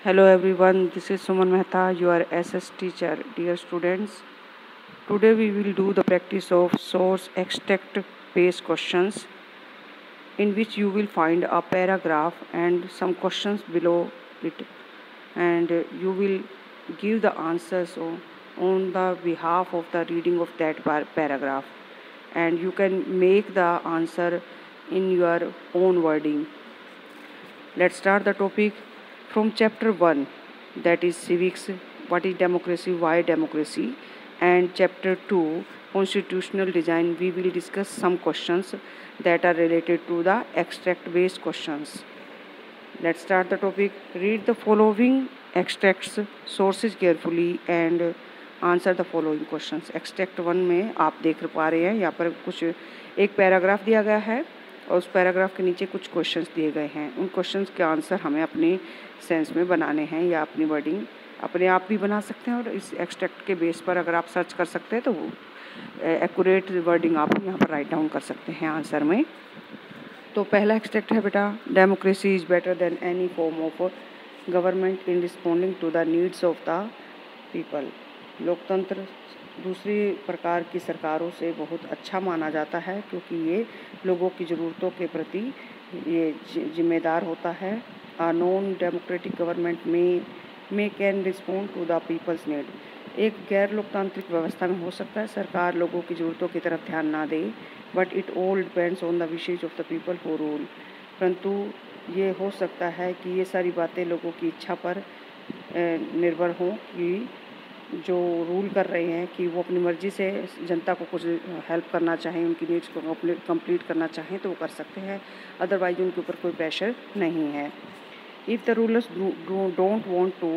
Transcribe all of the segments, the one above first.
Hello everyone, this is Suman Mehta, your SS teacher. Dear students, today we will do the practice of source extract based questions in which you will find a paragraph and some questions below it, and you will give the answers on the behalf of the reading of that paragraph, and you can make the answer in your own wording. Let's start the topic from chapter 1, that is civics, what is democracy, why democracy, and chapter 2, constitutional design. We will discuss some questions that are related to the extract based questions. Let's start the topic. Read the following extracts sources carefully and answer the following questions. Extract 1 में आप देख पा रहे हैं, यहाँ पर कुछ एक पैराग्राफ दिया गया है और उस पैराग्राफ के नीचे कुछ क्वेश्चंस दिए गए हैं। उन क्वेश्चंस के आंसर हमें अपनी सेंस में बनाने हैं या अपनी वर्डिंग अपने आप भी बना सकते हैं, और इस एक्सट्रैक्ट के बेस पर अगर आप सर्च कर सकते हैं तो वो एक्यूरेट वर्डिंग आप यहाँ पर राइट डाउन कर सकते हैं आंसर में। तो पहला एक्सट्रैक्ट है बेटा, democracy is better than any form of government in responding to the needs of the people. लोकतंत्र दूसरी प्रकार की सरकारों से बहुत अच्छा माना जाता है क्योंकि ये लोगों की ज़रूरतों के प्रति ये जिम्मेदार होता है। अ नॉन डेमोक्रेटिक गवर्नमेंट में can respond to the people's need. एक गैर लोकतांत्रिक व्यवस्था में हो सकता है सरकार लोगों की ज़रूरतों की तरफ ध्यान ना दे, but it all depends on the wishes of the people who rule. परंतु ये हो सकता है कि ये सारी बातें लोगों की इच्छा पर निर्भर हों कि जो रूल कर रहे हैं कि वो अपनी मर्ज़ी से जनता को कुछ हेल्प करना चाहें, उनकी नीड्स को कंप्लीट करना चाहें तो वो कर सकते हैं, अदरवाइज उनके ऊपर कोई प्रेशर नहीं है। If the rulers don't want to,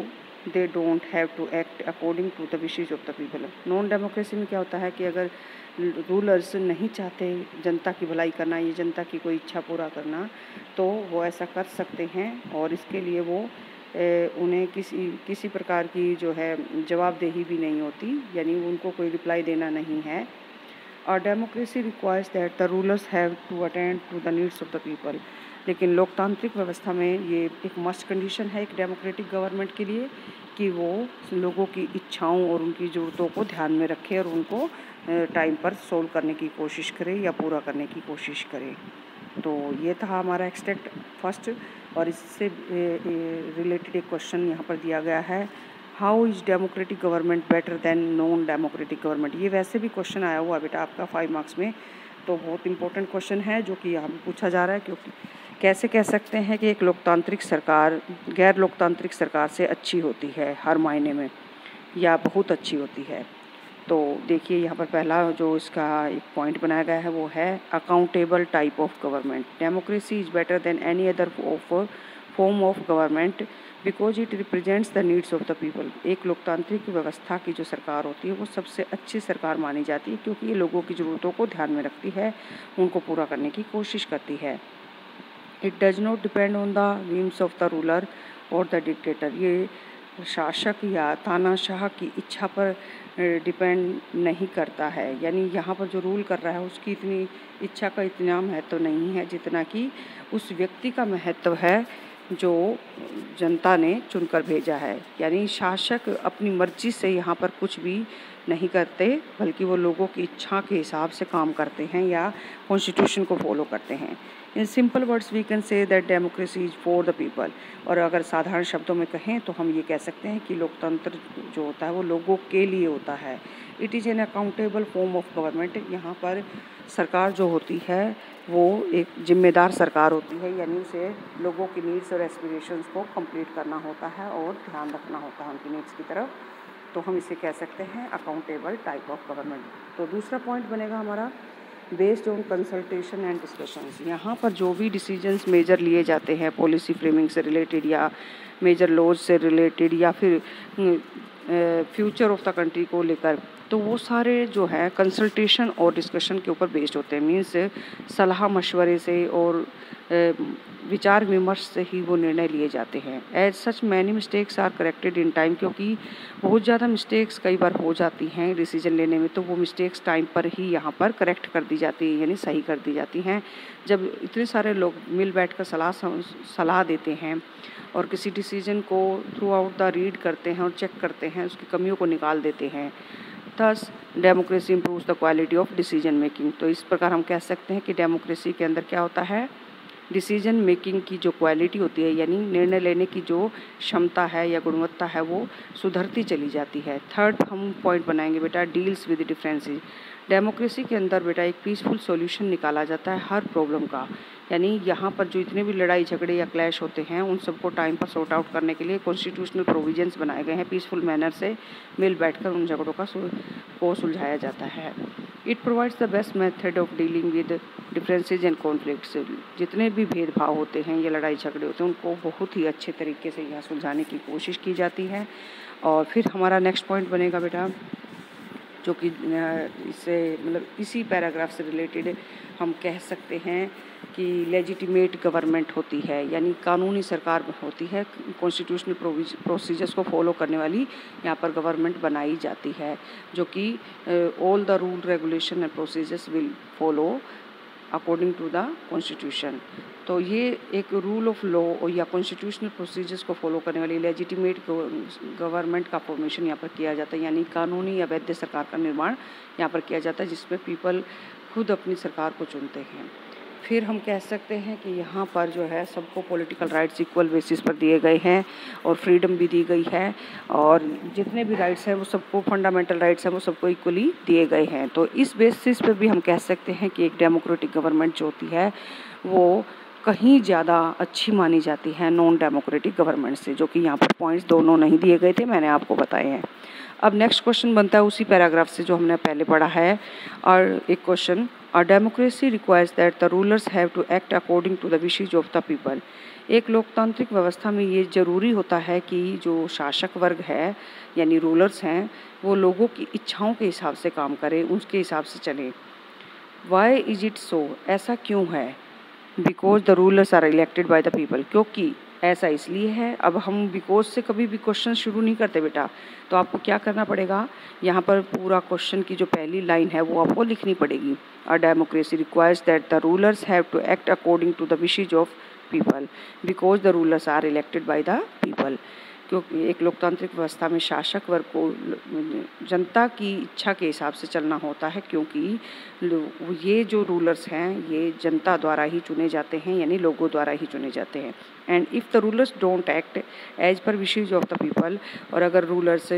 they don't have to act according to the wishes of the people. Non democracy में क्या होता है कि अगर रूलर्स नहीं चाहते जनता की भलाई करना, ये जनता की कोई इच्छा पूरा करना, तो वो ऐसा कर सकते हैं और इसके लिए वो उन्हें किसी प्रकार की जो है जवाबदेही भी नहीं होती, यानी उनको कोई रिप्लाई देना नहीं है। और democracy requires that the rulers have to attend to the needs of the people. लेकिन लोकतांत्रिक व्यवस्था में ये एक मस्ट कंडीशन है एक डेमोक्रेटिक गवर्नमेंट के लिए कि वो लोगों की इच्छाओं और उनकी ज़रूरतों को ध्यान में रखे और उनको टाइम पर सोल्व करने की कोशिश करे या पूरा करने की कोशिश करे। तो ये था हमारा एक्सट्रैक्ट फर्स्ट, और इससे रिलेटेड एक क्वेश्चन यहाँ पर दिया गया है, how is democratic government better than non democratic government. ये वैसे भी क्वेश्चन आया हुआ बेटा आपका 5 मार्क्स में, तो बहुत इंपॉर्टेंट क्वेश्चन है जो कि यहाँ पर पूछा जा रहा है। क्योंकि कैसे कह सकते हैं कि एक लोकतांत्रिक सरकार गैर लोकतांत्रिक सरकार से अच्छी होती है हर मायने में या बहुत अच्छी होती है। तो देखिए यहाँ पर पहला जो इसका एक पॉइंट बनाया गया है वो है accountable type of government. Democracy is better than any other form of government because it represents the needs of the people. एक लोकतांत्रिक व्यवस्था की जो सरकार होती है वो सबसे अच्छी सरकार मानी जाती है क्योंकि ये लोगों की ज़रूरतों को ध्यान में रखती है, उनको पूरा करने की कोशिश करती है। It does not depend on the whims of the ruler और द डिक्टेटर। ये शासक या तानाशाह की इच्छा पर डिपेंड नहीं करता है, यानी यहाँ पर जो रूल कर रहा है उसकी इतनी इच्छा का इतना महत्व नहीं है जितना कि उस व्यक्ति का महत्व है जो जनता ने चुनकर भेजा है। यानी शासक अपनी मर्जी से यहाँ पर कुछ भी नहीं करते, बल्कि वो लोगों की इच्छा के हिसाब से काम करते हैं या कॉन्स्टिट्यूशन को फॉलो करते हैं। In simple words we can say that democracy is for the people. और अगर साधारण शब्दों में कहें तो हम ये कह सकते हैं कि लोकतंत्र जो होता है वो लोगों के लिए होता है। It is an accountable form of government. यहाँ पर सरकार जो होती है वो एक जिम्मेदार सरकार होती है, यानी उसे लोगों की नीड्स और एस्पिरेशंस को कंप्लीट करना होता है और ध्यान रखना होता है उनकी नीड्स की तरफ। तो हम इसे कह सकते हैं अकाउंटेबल टाइप ऑफ गवर्नमेंट। तो दूसरा पॉइंट बनेगा हमारा based on consultation and discussions. यहाँ पर जो भी डिसीजंस मेजर लिए जाते हैं पॉलिसी फ्रेमिंग से रिलेटेड या मेजर लॉज से रिलेटेड या फिर फ्यूचर ऑफ द कंट्री को लेकर, तो वो सारे जो है कंसल्टेशन और डिस्कशन के ऊपर बेस्ड होते हैं, मीन्स सलाह मशवरे से और विचार विमर्श से ही वो निर्णय लिए जाते हैं। As such many mistakes are corrected in time, क्योंकि बहुत ज़्यादा मिस्टेक्स कई बार हो जाती हैं डिसीजन लेने में, तो वो मिस्टेक्स टाइम पर ही यहाँ पर करेक्ट कर दी जाती है, यानी सही कर दी जाती हैं। जब इतने सारे लोग मिल बैठ कर सलाह देते हैं और किसी डिसीजन को थ्रू आउट द रीड करते हैं और चेक करते हैं, उसकी कमियों को निकाल देते हैं, thus democracy improves the quality of decision making. तो इस प्रकार हम कह सकते हैं कि डेमोक्रेसी के अंदर क्या होता है, डिसीजन मेकिंग की जो क्वालिटी होती है, यानी निर्णय लेने की जो क्षमता है या गुणवत्ता है, वो सुधरती चली जाती है। थर्ड हम पॉइंट बनाएंगे बेटा, डील्स विद डिफरेंसेस। डेमोक्रेसी के अंदर बेटा एक पीसफुल सॉल्यूशन निकाला जाता है हर प्रॉब्लम का, यानी यहाँ पर जो इतने भी लड़ाई झगड़े या क्लैश होते हैं उन सबको टाइम पर सॉर्ट आउट करने के लिए कॉन्स्टिट्यूशनल प्रोविजंस बनाए गए हैं। पीसफुल मैनर से मिल बैठकर उन झगड़ों को सुलझाया जाता है। It provides the best method of dealing with differences and conflicts. जितने भी भेदभाव होते हैं या लड़ाई झगड़े होते हैं उनको बहुत ही अच्छे तरीके से यहाँ सुलझाने की कोशिश की जाती है। और फिर हमारा नेक्स्ट पॉइंट बनेगा बेटा, जो कि इससे मतलब इसी पैराग्राफ से रिलेटेड हम कह सकते हैं कि लेजिटिमेट गवर्नमेंट होती है, यानी कानूनी सरकार होती है, कॉन्स्टिट्यूशनल प्रोसीजर्स को फॉलो करने वाली यहाँ पर गवर्नमेंट बनाई जाती है, जो कि all the rule regulation and procedures will follow according to the constitution. तो ये एक रूल ऑफ लॉ या कॉन्स्टिट्यूशनल प्रोसीजर्स को फॉलो करने वाली लेजिटिमेट गवर्नमेंट का फॉर्मेशन यहाँ पर किया जाता है, यानी कानूनी या वैध सरकार का निर्माण यहाँ पर किया जाता है, जिसमें पीपल खुद अपनी सरकार को चुनते हैं। फिर हम कह सकते हैं कि यहाँ पर जो है सबको पॉलिटिकल राइट्स इक्वल बेसिस पर दिए गए हैं और फ्रीडम भी दी गई है, और जितने भी राइट्स हैं वो सबको, फंडामेंटल राइट्स हैं वो सबको इक्वली दिए गए हैं। तो इस बेसिस पर भी हम कह सकते हैं कि एक डेमोक्रेटिक गवर्नमेंट जो होती है वो कहीं ज़्यादा अच्छी मानी जाती है नॉन डेमोक्रेटिक गवर्नमेंट से, जो कि यहाँ पर पॉइंट्स दोनों नहीं दिए गए थे, मैंने आपको बताए हैं। अब नेक्स्ट क्वेश्चन बनता है उसी पैराग्राफ से जो हमने पहले पढ़ा है, और एक question, a democracy requires that the rulers have to act according to the wishes of the people. एक लोकतांत्रिक व्यवस्था में ये ज़रूरी होता है कि जो शासक वर्ग है यानी रूलर्स हैं वो लोगों की इच्छाओं के हिसाब से काम करें, उसके हिसाब से चलें। वाई इज इट सो, ऐसा क्यों है? Because the rulers are elected by the people, क्योंकि ऐसा इसलिए है। अब हम बिकॉज से कभी भी क्वेश्चन शुरू नहीं करते बेटा, तो आपको क्या करना पड़ेगा, यहाँ पर पूरा क्वेश्चन की जो पहली लाइन है वो आपको लिखनी पड़ेगी। A democracy requires that the rulers have to act according to the wishes of people because the rulers are elected by the people. क्योंकि एक लोकतांत्रिक व्यवस्था में शासक वर्ग को जनता की इच्छा के हिसाब से चलना होता है, क्योंकि ये जो रूलर्स हैं ये जनता द्वारा ही चुने जाते हैं, यानी लोगों द्वारा ही चुने जाते हैं। And if the rulers don't act as per wishes of the people, और अगर रूलर्स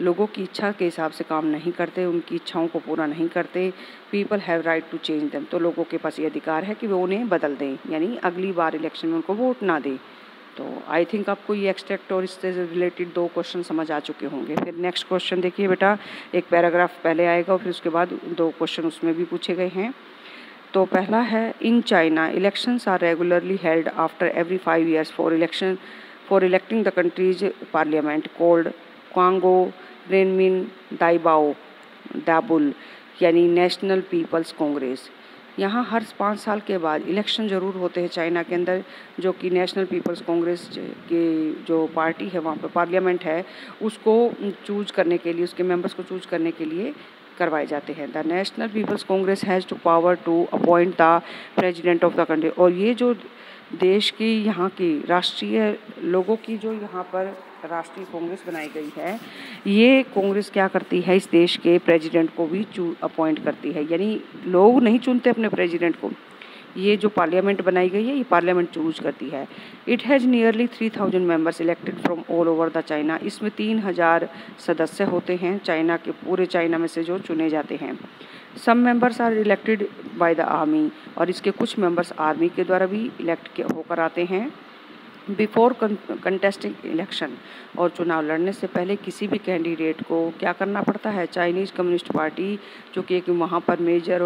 लोगों की इच्छा के हिसाब से काम नहीं करते, उनकी इच्छाओं को पूरा नहीं करते, people have right to change them, तो लोगों के पास ये अधिकार है कि वो उन्हें बदल दें, यानी अगली बार इलेक्शन में उनको वोट ना दें। तो आई थिंक आपको ये एक्सट्रैक्ट और इससे रिलेटेड 2 क्वेश्चन समझ आ चुके होंगे। फिर नेक्स्ट क्वेश्चन देखिए बेटा, एक पैराग्राफ पहले आएगा और फिर उसके बाद 2 क्वेश्चन उसमें भी पूछे गए हैं। तो पहला है, in China elections are regularly held after every 5 years for electing the country's parliament called Quanguo Renmin Daibiao दाबुल, यानी नेशनल पीपल्स कांग्रेस। यहाँ हर 5 साल के बाद इलेक्शन ज़रूर होते हैं चाइना के अंदर, जो कि नेशनल पीपल्स कांग्रेस की जो पार्टी है वहाँ पर पार्लियामेंट है उसको चूज करने के लिए, उसके मेंबर्स को चूज करने के लिए करवाए जाते हैं। The National People's Congress has to power to appoint the president of the country. और ये जो देश की यहाँ की राष्ट्रीय लोगों की जो यहाँ पर राष्ट्रीय कांग्रेस बनाई गई है, ये कांग्रेस क्या करती है, इस देश के प्रेसिडेंट को भी अपॉइंट करती है, यानी लोग नहीं चुनते अपने प्रेसिडेंट को, ये जो पार्लियामेंट बनाई गई है ये पार्लियामेंट चूज करती है। It has nearly 3000 members elected from all over the China. इसमें 3000 सदस्य होते हैं चाइना के, पूरे चाइना में से जो चुने जाते हैं। Some members are elected by the army, और इसके कुछ मेंबर्स आर्मी के द्वारा भी इलेक्ट होकर आते हैं। बिफोर कंटेस्टिंग इलेक्शन, और चुनाव लड़ने से पहले किसी भी कैंडिडेट को क्या करना पड़ता है, चाइनीज़ कम्युनिस्ट पार्टी जो कि एक वहाँ पर मेजर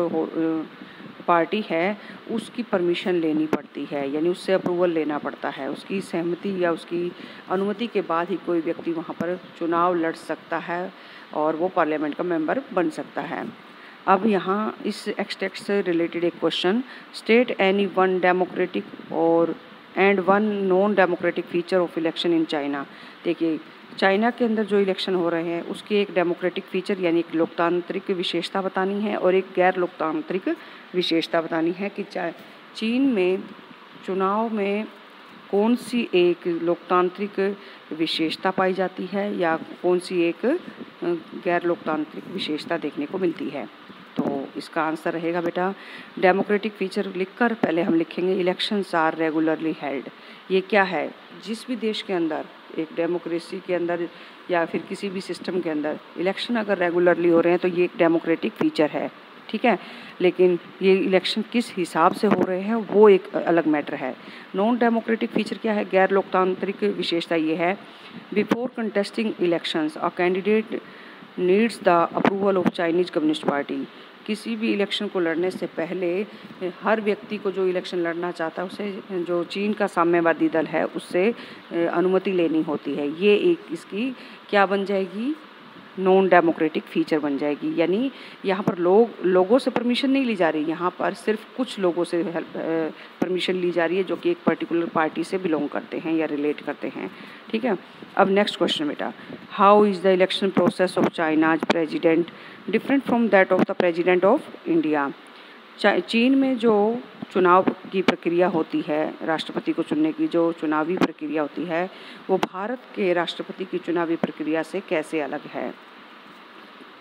पार्टी है उसकी परमिशन लेनी पड़ती है, यानी उससे अप्रूवल लेना पड़ता है, उसकी सहमति या उसकी अनुमति के बाद ही कोई व्यक्ति वहाँ पर चुनाव लड़ सकता है और वो पार्लियामेंट का मेंबर बन सकता है। अब यहाँ इस एक्सट्रैक्ट से रिलेटेड एक question, state any one democratic और and one non democratic feature of election in China. देखिए, चाइना के अंदर जो इलेक्शन हो रहे हैं उसकी एक डेमोक्रेटिक फीचर यानी एक लोकतांत्रिक विशेषता बतानी है और एक गैर लोकतांत्रिक विशेषता बतानी है कि चीन में चुनाव में कौन सी एक लोकतांत्रिक विशेषता पाई जाती है या कौन सी एक गैर लोकतांत्रिक विशेषता देखने को मिलती है। तो इसका आंसर रहेगा बेटा डेमोक्रेटिक फीचर लिखकर पहले हम लिखेंगे इलेक्शंस आर रेगुलरली हेल्ड। ये क्या है, जिस भी देश के अंदर एक डेमोक्रेसी के अंदर या फिर किसी भी सिस्टम के अंदर इलेक्शन अगर रेगुलरली हो रहे हैं तो ये एक डेमोक्रेटिक फीचर है, ठीक है। लेकिन ये इलेक्शन किस हिसाब से हो रहे हैं वो एक अलग मैटर है। नॉन डेमोक्रेटिक फीचर क्या है, गैर लोकतांत्रिक विशेषता ये है, before contesting elections a candidate needs the approval of Chinese communist party. किसी भी इलेक्शन को लड़ने से पहले हर व्यक्ति को जो इलेक्शन लड़ना चाहता है उसे जो चीन का साम्यवादी दल है उससे अनुमति लेनी होती है। ये एक इसकी क्या बन जाएगी, नॉन डेमोक्रेटिक फीचर बन जाएगी। यानी यहाँ पर लोगों से परमिशन नहीं ली जा रही, यहाँ पर सिर्फ कुछ लोगों से परमिशन ली जा रही है जो कि एक पर्टिकुलर पार्टी से बिलोंग करते हैं या रिलेट करते हैं, ठीक है। अब नेक्स्ट क्वेश्चन बेटा, how is the election process of China's president different from that of the president of India. चीन में जो चुनाव की प्रक्रिया होती है, राष्ट्रपति को चुनने की जो चुनावी प्रक्रिया होती है वो भारत के राष्ट्रपति की चुनावी प्रक्रिया से कैसे अलग है।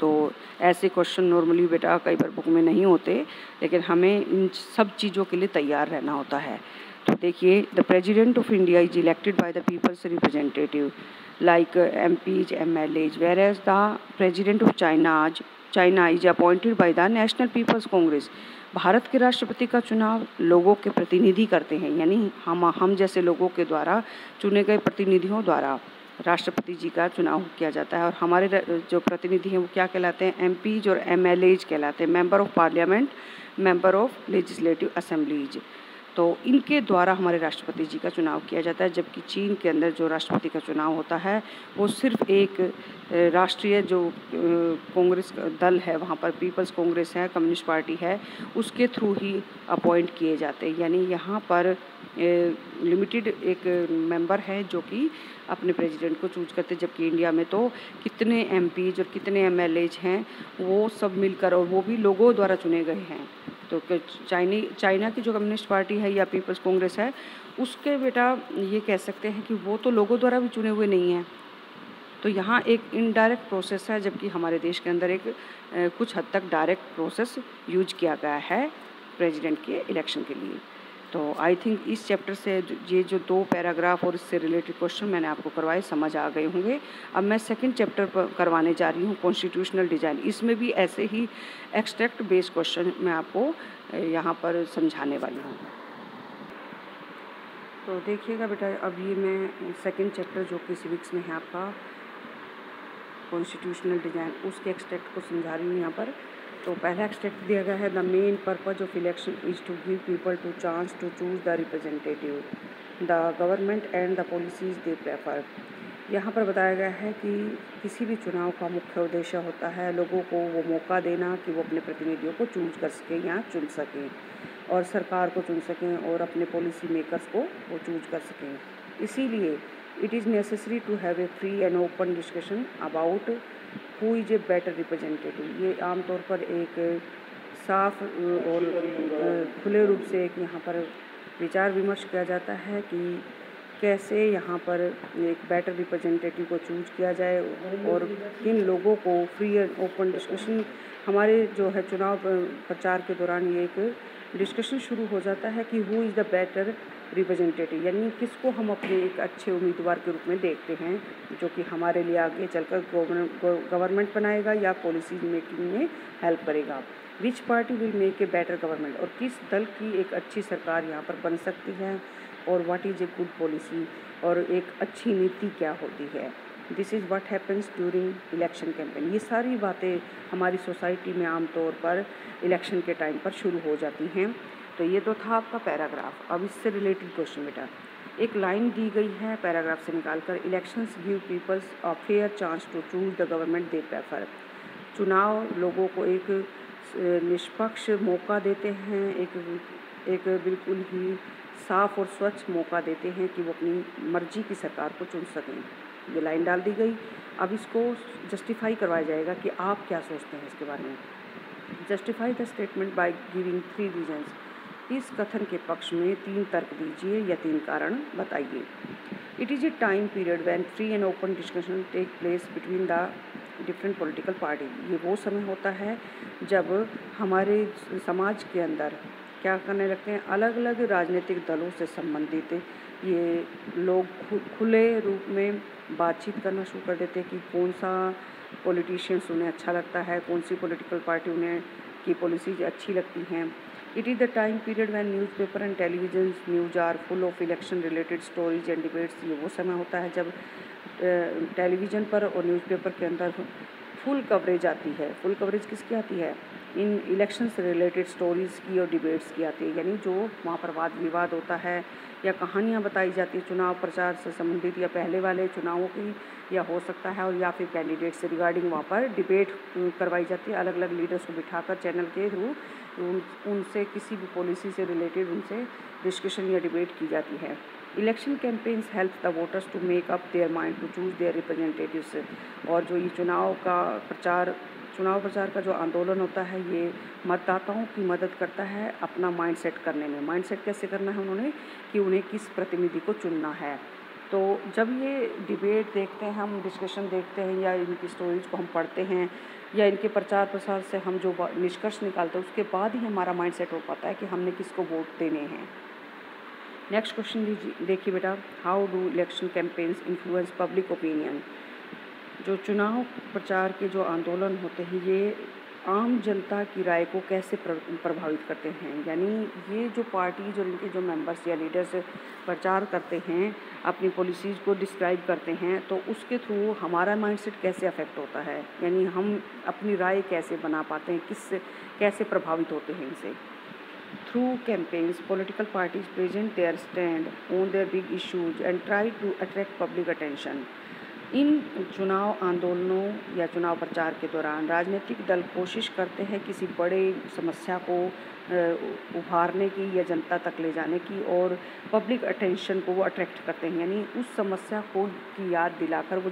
तो ऐसे क्वेश्चन नॉर्मली बेटा कई बार बुक में नहीं होते, लेकिन हमें इन सब चीज़ों के लिए तैयार रहना होता है। तो देखिए, the president of India is elected by the peoples representative like MPs, MLAs, whereas the president of China is appointed by the National People's Congress। Bharat के राष्ट्रपति का चुनाव लोगों के प्रतिनिधि करते हैं, यानी हम जैसे लोगों के द्वारा चुने गए प्रतिनिधियों द्वारा राष्ट्रपति जी का चुनाव किया जाता है। और हमारे जो प्रतिनिधि हैं वो क्या कहलाते हैं, MPs और MLAs कहलाते हैं, member of parliament, member of legislative assemblies. तो इनके द्वारा हमारे राष्ट्रपति जी का चुनाव किया जाता है। जबकि चीन के अंदर जो राष्ट्रपति का चुनाव होता है वो सिर्फ एक राष्ट्रीय जो कांग्रेस दल है, वहाँ पर पीपल्स कांग्रेस है, कम्युनिस्ट पार्टी है, उसके थ्रू ही अपॉइंट किए जाते हैं। यानी यहाँ पर लिमिटेड एक मेंबर है जो कि अपने प्रेसिडेंट को चूज करते, जबकि इंडिया में तो कितने MPs और कितने MLAs हैं वो सब मिलकर और वो भी लोगों द्वारा चुने गए हैं। तो चाइना की जो कम्युनिस्ट पार्टी है या पीपल्स कांग्रेस है उसके बेटा ये कह सकते हैं कि वो तो लोगों द्वारा भी चुने हुए नहीं हैं। तो यहाँ एक इनडायरेक्ट प्रोसेस है, जबकि हमारे देश के अंदर एक कुछ हद तक डायरेक्ट प्रोसेस यूज किया गया है प्रेसिडेंट के इलेक्शन के लिए। तो आई थिंक इस चैप्टर से ये जो 2 पैराग्राफ और इससे रिलेटेड क्वेश्चन मैंने आपको करवाए समझ आ गए होंगे। अब मैं सेकंड चैप्टर पर करवाने जा रही हूँ कॉन्स्टिट्यूशनल डिज़ाइन। इसमें भी ऐसे ही एक्सट्रैक्ट बेस्ड क्वेश्चन मैं आपको यहाँ पर समझाने वाली हूँ। तो देखिएगा बेटा, अभी मैं सेकंड चैप्टर जो कि सिविक्स में है आपका कॉन्स्टिट्यूशनल डिज़ाइन, उसके एक्सट्रैक्ट को समझा रही हूँ यहाँ पर। तो पहला एक्सट्रैक्ट दिया गया है, the main purpose of election is to give people to chance to choose the representative the government and the policies they prefer. यहाँ पर बताया गया है कि किसी भी चुनाव का मुख्य उद्देश्य होता है लोगों को वो मौका देना कि वो अपने प्रतिनिधियों को चूज कर सकें या चुन सकें और सरकार को चुन सकें और अपने पॉलिसी मेकर्स को वो चूज कर सकें। इसीलिए it is necessary to have a free and open discussion about who is a better representative. ये आमतौर पर एक साफ और खुले रूप से एक यहाँ पर विचार विमर्श किया जाता है कि कैसे यहाँ पर एक बेटर रिप्रेजेंटेटिव को चूज किया जाए और किन लोगों को फ्री एंड ओपन डिस्कशन। हमारे जो है चुनाव प्रचार के दौरान ये एक डिस्कशन शुरू हो जाता है कि who is the better representative, यानी किसको हम अपने एक अच्छे उम्मीदवार के रूप में देखते हैं जो कि हमारे लिए आगे चलकर गवर्नमेंट बनाएगा या पॉलिसी मेकिंग में हेल्प करेगा। विच party will make a better government, और किस दल की एक अच्छी सरकार यहाँ पर बन सकती है और what is a good policy, और एक अच्छी नीति क्या होती है। This is what happens during election campaign. ये सारी बातें हमारी सोसाइटी में आमतौर पर इलेक्शन के टाइम पर शुरू हो जाती हैं। तो ये तो था आपका पैराग्राफ। अब इससे रिलेटेड क्वेश्चन बेटा, एक लाइन दी गई है पैराग्राफ से निकालकर, elections give peoples a fair chance to choose the government they prefer. चुनाव लोगों को एक निष्पक्ष मौका देते हैं, एक बिल्कुल ही साफ और स्वच्छ मौका देते हैं कि वो अपनी मर्जी की सरकार को चुन सकें। ये लाइन डाल दी गई। अब इसको जस्टिफाई करवाया जाएगा कि आप क्या सोचते हैं इसके बारे में। Justify the statement by giving 3 reasons. इस कथन के पक्ष में 3 तर्क दीजिए या 3 कारण बताइए। It is a time period when free and open discussion take place between the different political party. ये वो समय होता है जब हमारे समाज के अंदर क्या करने लगते हैं, अलग अलग राजनीतिक दलों से संबंधित ये लोग खुले रूप में बातचीत करना शुरू कर देते हैं कि कौन सा पॉलिटिशियंस उन्हें अच्छा लगता है, कौन सी पॉलिटिकल पार्टी उन्हें की पॉलिसीज अच्छी लगती हैं। It is the time period when newspaper and television news are full of election related stories and debates. ये वो समय होता है जब टेलीविज़न पर और न्यूज़पेपर के अंदर फुल कवरेज आती है। फुल कवरेज किसकी आती है? इन इलेक्शन से रिलेटेड स्टोरीज़ की और डिबेट्स की आती है, यानी जो वहाँ पर वाद विवाद होता है या कहानियाँ बताई जाती है चुनाव प्रचार से संबंधित या पहले वाले चुनावों की, या हो सकता है और या फिर कैंडिडेट से रिगार्डिंग वहाँ पर डिबेट करवाई जाती है। अलग अलग लीडर्स को बिठाकर चैनल के थ्रू उनसे किसी भी पॉलिसी से रिलेटेड उनसे डिस्कशन या डिबेट की जाती है। Election campaigns help the voters to make up their mind to choose their representatives. और जो ये चुनाव प्रचार का जो आंदोलन होता है, ये मतदाताओं की मदद करता है अपना माइंड सेट करने में। माइंड सेट कैसे करना है उन्होंने, कि उन्हें किस प्रतिनिधि को चुनना है। तो जब ये डिबेट देखते हैं, हम डिस्कशन देखते हैं या इनकी स्टोरीज को हम पढ़ते हैं या इनके प्रचार प्रसार से हम जो निष्कर्ष निकालते हैं, उसके बाद ही हमारा माइंड सेट हो पाता है कि हमने किसको वोट देने हैं। नेक्स्ट क्वेश्चन देखिए बेटा, how do election campaigns influence public opinion. जो चुनाव प्रचार के जो आंदोलन होते हैं, ये आम जनता की राय को कैसे प्रभावित करते हैं। यानी ये जो पार्टी जो इनके जो मेंबर्स या लीडर्स प्रचार करते हैं, अपनी पॉलिसीज़ को डिस्क्राइब करते हैं, तो उसके थ्रू हमारा माइंडसेट कैसे अफेक्ट होता है, यानी हम अपनी राय कैसे बना पाते हैं, किससे कैसे प्रभावित होते हैं इनसे। Through campaigns political parties present their stand on their big issues and try to attract public attention. इन चुनाव आंदोलनों या चुनाव प्रचार के दौरान राजनीतिक दल कोशिश करते हैं किसी बड़े समस्या को उभारने की या जनता तक ले जाने की, और पब्लिक अटेंशन को वो अट्रैक्ट करते हैं, यानी उस समस्या को की याद दिलाकर वो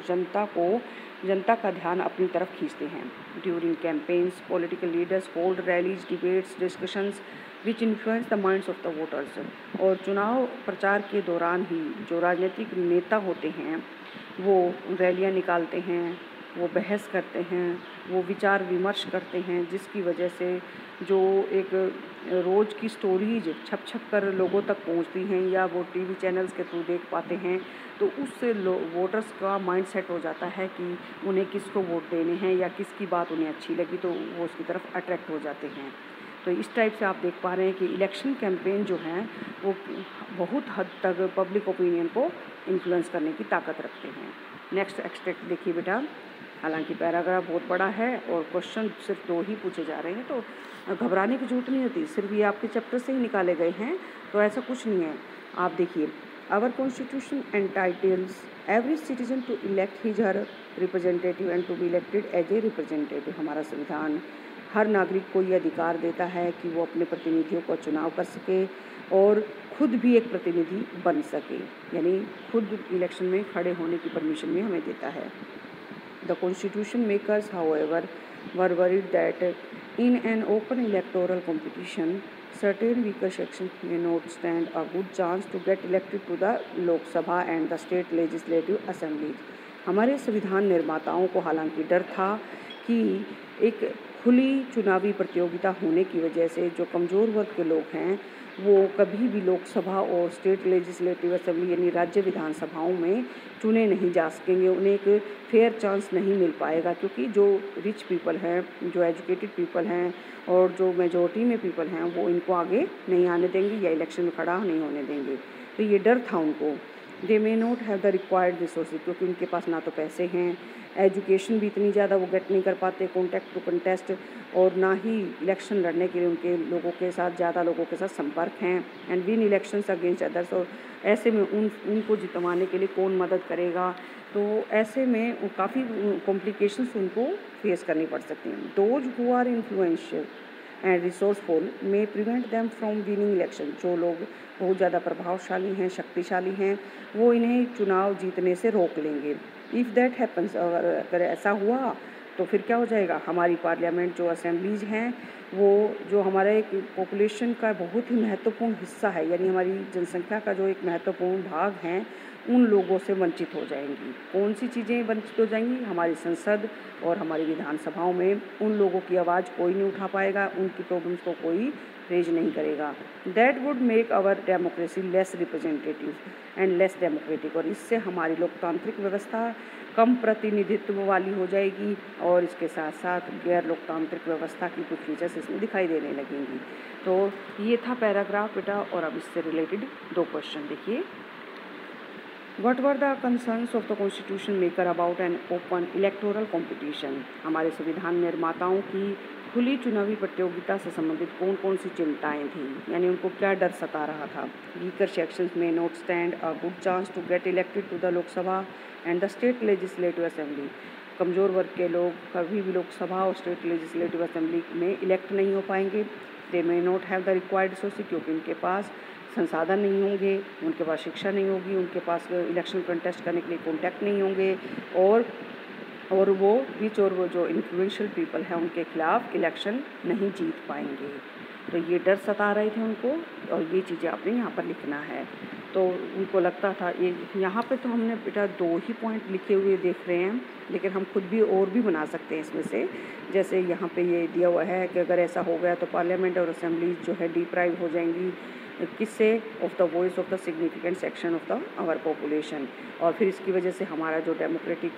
जनता का ध्यान अपनी तरफ खींचते हैं। During campaigns political leaders hold rallies, debates, discussions which influence the minds of the voters. और चुनाव प्रचार के दौरान ही जो राजनीतिक नेता होते हैं वो रैलियां निकालते हैं, वो बहस करते हैं, वो विचार विमर्श करते हैं, जिसकी वजह से जो एक रोज़ की स्टोरीज छप कर लोगों तक पहुंचती हैं या वो टीवी चैनल्स के थ्रू देख पाते हैं, तो उससे वोटर्स का माइंड सेट हो जाता है कि उन्हें किसको वोट देने हैं या किसकी बात उन्हें अच्छी लगी, तो वो उसकी तरफ अट्रैक्ट हो जाते हैं। तो इस टाइप से आप देख पा रहे हैं कि इलेक्शन कैंपेन जो हैं वो बहुत हद तक पब्लिक ओपिनियन को इन्फ्लुएंस करने की ताकत रखते हैं। नेक्स्ट एक्सट्रैक्ट देखिए बेटा, हालांकि पैराग्राफ बहुत बड़ा है और क्वेश्चन सिर्फ 2 ही पूछे जा रहे हैं, तो घबराने की जरूरत नहीं होती, सिर्फ ये आपके चैप्टर से ही निकाले गए हैं, तो ऐसा कुछ नहीं है। आप देखिए, our constitution entitles every citizen to elect his her representative and to be elected as a representative. हमारा संविधान हर नागरिक को ये अधिकार देता है कि वो अपने प्रतिनिधियों का चुनाव कर सके और खुद भी एक प्रतिनिधि बन सके, यानी खुद इलेक्शन में खड़े होने की परमिशन भी हमें देता है। The constitution makers however were worried that in an open electoral competition certain weaker sections may not stand a good chance to get elected to the Lok Sabha and the state legislative assemblies। हमारे संविधान निर्माताओं को हालांकि डर था कि एक खुली चुनावी प्रतियोगिता होने की वजह से जो कमज़ोर वर्ग के लोग हैं वो कभी भी लोकसभा और स्टेट लेजिस्लेटिव असेंबली यानी राज्य विधानसभाओं में चुने नहीं जा सकेंगे, उन्हें एक फेयर चांस नहीं मिल पाएगा, क्योंकि जो रिच पीपल हैं, जो एजुकेटेड पीपल हैं और जो मेजॉरिटी में पीपल हैं वो इनको आगे नहीं आने देंगे या इलेक्शन में खड़ा नहीं होने देंगे। तो ये डर था उनको। They may not have the required resources, क्योंकि उनके पास ना तो पैसे हैं, एजुकेशन भी इतनी ज़्यादा वो गेट नहीं कर पाते कॉन्टैक्ट टू कंटेस्ट, और ना ही इलेक्शन लड़ने के लिए उनके लोगों के साथ ज़्यादा लोगों के साथ संपर्क हैं, and win elections against others. और ऐसे में उनको जितवाने के लिए कौन मदद करेगा, तो ऐसे में काफ़ी कॉम्प्लिकेशंस उनको फेस करनी पड़ सकती हैं। Those who are influential and resourceful may prevent them from winning election, जो लोग बहुत ज़्यादा प्रभावशाली हैं, शक्तिशाली हैं, वो इन्हें चुनाव जीतने से रोक लेंगे। इफ़ दैट हैपन्स, अगर ऐसा हुआ तो फिर क्या हो जाएगा, हमारी पार्लियामेंट जो असेंबलीज हैं वो जो हमारा एक पॉपुलेशन का बहुत ही महत्वपूर्ण हिस्सा है, यानी हमारी जनसंख्या का जो एक महत्वपूर्ण भाग हैं, उन लोगों से वंचित हो जाएंगी। कौन सी चीज़ें वंचित हो जाएंगी, हमारी संसद और हमारी विधानसभाओं में उन लोगों की आवाज़ कोई नहीं उठा पाएगा, उनकी प्रॉब्लम्स को कोई रेज नहीं करेगा। That would make our democracy less representative and less democratic, और इससे हमारी लोकतांत्रिक व्यवस्था कम प्रतिनिधित्व वाली हो जाएगी, और इसके साथ साथ गैर लोकतांत्रिक व्यवस्था की कुछ फीचर्स इसमें दिखाई देने लगेंगी। तो ये था पैराग्राफ बेटा, और अब इससे रिलेटेड 2 क्वेश्चन देखिए। What were the concerns of the Constitution maker about an open electoral competition? हमारे संविधान निर्माताओं की खुली चुनावी प्रतियोगिता से संबंधित कौन कौन सी चिंताएं थी, यानी उनको क्या डर सता रहा था। Weaker sections may not stand a good chance to get elected to the Lok Sabha and the state legislative assembly, कमज़ोर वर्ग के लोग कभी भी लोकसभा और स्टेट लेजिस्लेटिव असेंबली में इलेक्ट नहीं हो पाएंगे। They may not have the required resources, क्योंकि उनके पास संसाधन नहीं होंगे, उनके पास शिक्षा नहीं होगी, उनके पास इलेक्शन कंटेस्ट करने के लिए कॉन्टैक्ट नहीं होंगे, और वो जो इन्फ्लुएंशियल पीपल हैं उनके खिलाफ इलेक्शन नहीं जीत पाएंगे। तो ये डर सता रहे थे उनको, और ये चीज़ें आपने यहाँ पर लिखना है। तो उनको लगता था, ये यहाँ पे तो हमने बेटा 2 ही पॉइंट लिखे हुए देख रहे हैं, लेकिन हम खुद भी और भी बना सकते हैं इसमें से। जैसे यहाँ पे ये दिया हुआ है कि अगर ऐसा हो गया तो पार्लियामेंट और असेंबली जो है डिप्राइव हो जाएंगी किससे, of the voice of the significant section of the our population, और फिर इसकी वजह से हमारा जो डेमोक्रेटिक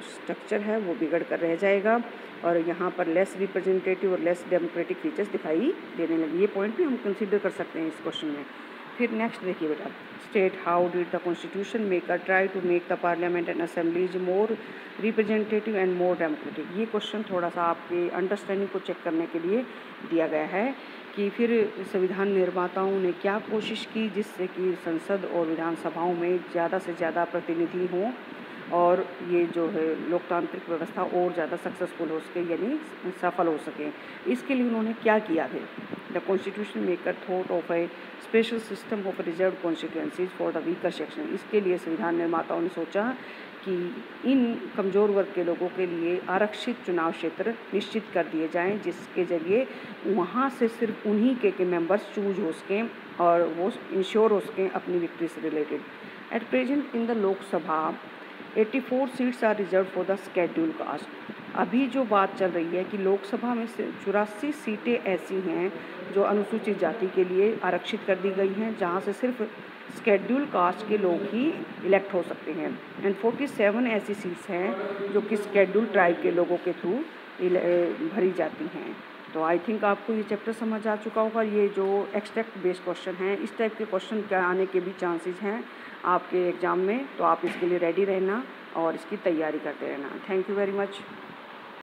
स्ट्रक्चर है वो बिगड़ कर रह जाएगा, और यहाँ पर लेस रिप्रेजेंटेटिव और लेस डेमोक्रेटिक फीचर्स दिखाई देने लगे। ये पॉइंट भी हम कंसिडर कर सकते हैं इस क्वेश्चन में। फिर नेक्स्ट देखिए बेटा, state how did the constitution maker try to make the parliament and assemblies more representative and more democratic. ये क्वेश्चन थोड़ा सा आपके अंडरस्टैंडिंग को चेक करने के लिए दिया गया है कि फिर संविधान निर्माताओं ने क्या कोशिश की जिससे कि संसद और विधानसभाओं में ज़्यादा से ज़्यादा प्रतिनिधि हों, और ये जो है लोकतांत्रिक व्यवस्था और ज़्यादा सक्सेसफुल हो सके, यानी सफल हो सके। इसके लिए उन्होंने क्या किया फिर, the constitution maker thought of A special system of reserve constituencies for the weaker section. इसके लिए संविधान निर्माताओं ने सोचा कि इन कमज़ोर वर्ग के लोगों के लिए आरक्षित चुनाव क्षेत्र निश्चित कर दिए जाएं, जिसके ज़रिए वहाँ से सिर्फ उन्हीं के मेंबर्स चूज हो सकें और वो इंश्योर हो सकें अपनी विक्ट्री से related. At present in the Lok Sabha 84 seats are reserve for the schedule caste. अभी जो बात चल रही है कि लोकसभा में 84 सीटें ऐसी हैं जो अनुसूचित जाति के लिए आरक्षित कर दी गई हैं, जहाँ से सिर्फ स्केड्यूल कास्ट के लोग ही इलेक्ट हो सकते हैं, एंड 47 ऐसी सीट्स हैं जो कि स्केड्यूल ट्राइब के लोगों के थ्रू भरी जाती हैं। तो आई थिंक आपको ये चैप्टर समझ आ चुका होगा। ये जो एक्सट्रैक्ट बेस्ड क्वेश्चन हैं, इस टाइप के क्वेश्चन क्या आने के भी चांसेस हैं आपके एग्ज़ाम में, तो आप इसके लिए रेडी रहना और इसकी तैयारी करते रहना। Thank you very much.